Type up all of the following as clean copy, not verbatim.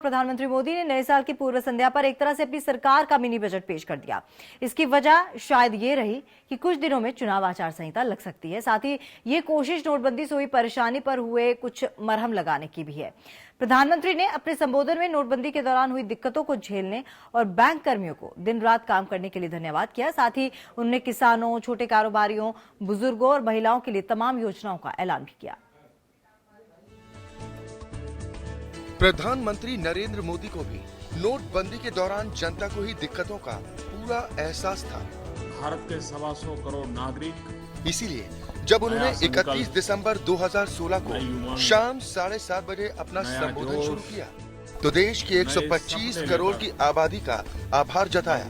प्रधानमंत्री मोदी ने नए साल की पूर्व संध्या पर एक तरह से अपनी सरकार का मिनी बजट पेश कर दिया। इसकी वजह शायद ये रही कि कुछ दिनों में चुनाव आचार संहिता लग सकती है। साथ ही ये कोशिश नोटबंदी से हुई परेशानी पर हुए कुछ मरहम लगाने की भी है। प्रधानमंत्री ने अपने संबोधन में नोटबंदी के दौरान हुई दिक्कतों को झेलने और बैंक कर्मियों को दिन रात काम करने के लिए धन्यवाद किया। साथ ही उन्होंने किसानों, छोटे कारोबारियों, बुजुर्गों और महिलाओं के लिए तमाम योजनाओं का ऐलान भी किया। प्रधानमंत्री नरेंद्र मोदी को भी नोटबंदी के दौरान जनता को ही दिक्कतों का पूरा एहसास था। भारत के 125 करोड़ नागरिक, इसीलिए जब उन्होंने 31 दिसंबर 2016 को शाम 7:30 बजे अपना संबोधन शुरू किया तो देश की 125 करोड़ की आबादी का आभार जताया।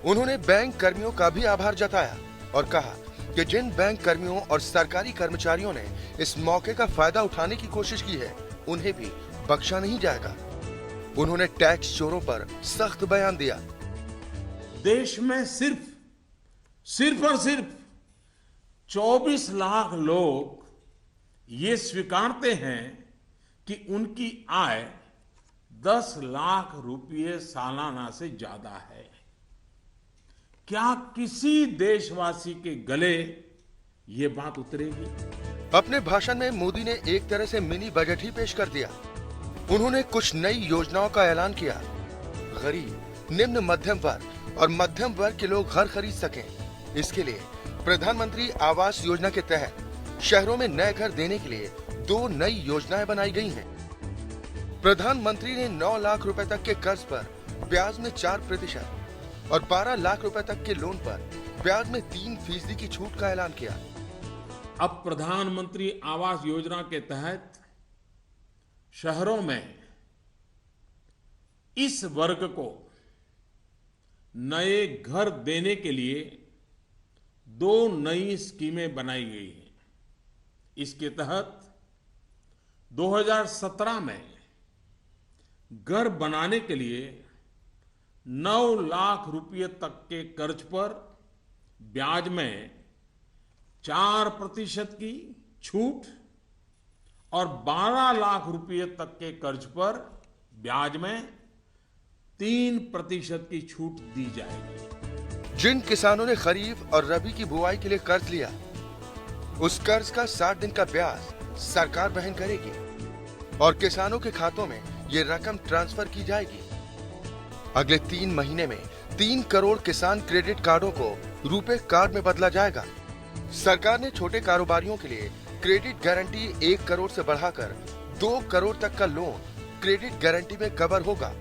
उन्होंने बैंक कर्मियों का भी आभार जताया और कहा कि जिन बैंक कर्मियों और सरकारी कर्मचारियों ने इस मौके का फायदा उठाने की कोशिश की है उन्हें भी बख्शा नहीं जाएगा। उन्होंने टैक्स चोरों पर सख्त बयान दिया। देश में सिर्फ और सिर्फ 24 लाख लोग ये स्वीकारते हैं कि उनकी आय 10 लाख रुपये सालाना से ज्यादा है। क्या किसी देशवासी के गले ये बात उतरेगी? अपने भाषण में मोदी ने एक तरह से मिनी बजट ही पेश कर दिया। उन्होंने कुछ नई योजनाओं का ऐलान किया। गरीब, निम्न मध्यम वर्ग और मध्यम वर्ग के लोग घर खरीद सकें, इसके लिए प्रधानमंत्री आवास योजना के तहत शहरों में नए घर देने के लिए 2 नई योजनाएं बनाई गई हैं। प्रधानमंत्री ने 9 लाख रुपए तक के कर्ज पर ब्याज में 4% और 12 लाख रुपए तक के लोन पर ब्याज में 3% की छूट का ऐलान किया। अब प्रधानमंत्री आवास योजना के तहत शहरों में इस वर्ग को नए घर देने के लिए 2 नई स्कीमें बनाई गई हैं। इसके तहत 2017 में घर बनाने के लिए 9 लाख रुपये तक के कर्ज पर ब्याज में 4% की छूट और 12 लाख रुपये तक के कर्ज पर ब्याज में 3% की छूट दी जाएगी। जिन किसानों ने खरीफ और रबी की बुआई के लिए कर्ज लिया, उस कर्ज का 60 दिन का ब्याज सरकार वहन करेगी और किसानों के खातों में ये रकम ट्रांसफर की जाएगी। अगले 3 महीने में 3 करोड़ किसान क्रेडिट कार्डों को रुपे कार्ड में बदला जाएगा। सरकार ने छोटे कारोबारियों के लिए क्रेडिट गारंटी 1 करोड़ से बढ़ाकर 2 करोड़ तक का लोन क्रेडिट गारंटी में कवर होगा।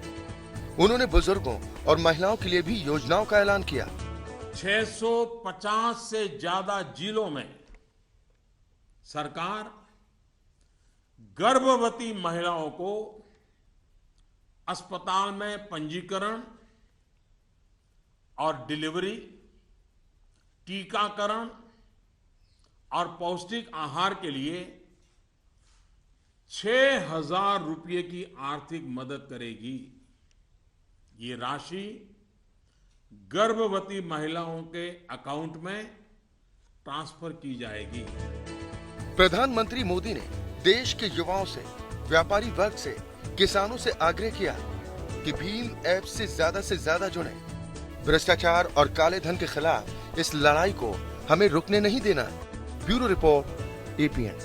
उन्होंने बुजुर्गों और महिलाओं के लिए भी योजनाओं का ऐलान किया। 650 से ज्यादा जिलों में सरकार गर्भवती महिलाओं को अस्पताल में पंजीकरण और डिलीवरी, टीकाकरण और पौष्टिक आहार के लिए 6,000 रुपये की आर्थिक मदद करेगी। ये राशि गर्भवती महिलाओं के अकाउंट में ट्रांसफर की जाएगी। प्रधानमंत्री मोदी ने देश के युवाओं से, व्यापारी वर्ग से, किसानों से आग्रह किया कि भीम ऐप से ज्यादा जुड़ें। भ्रष्टाचार और काले धन के खिलाफ इस लड़ाई को हमें रुकने नहीं देना। Bureau report, APN।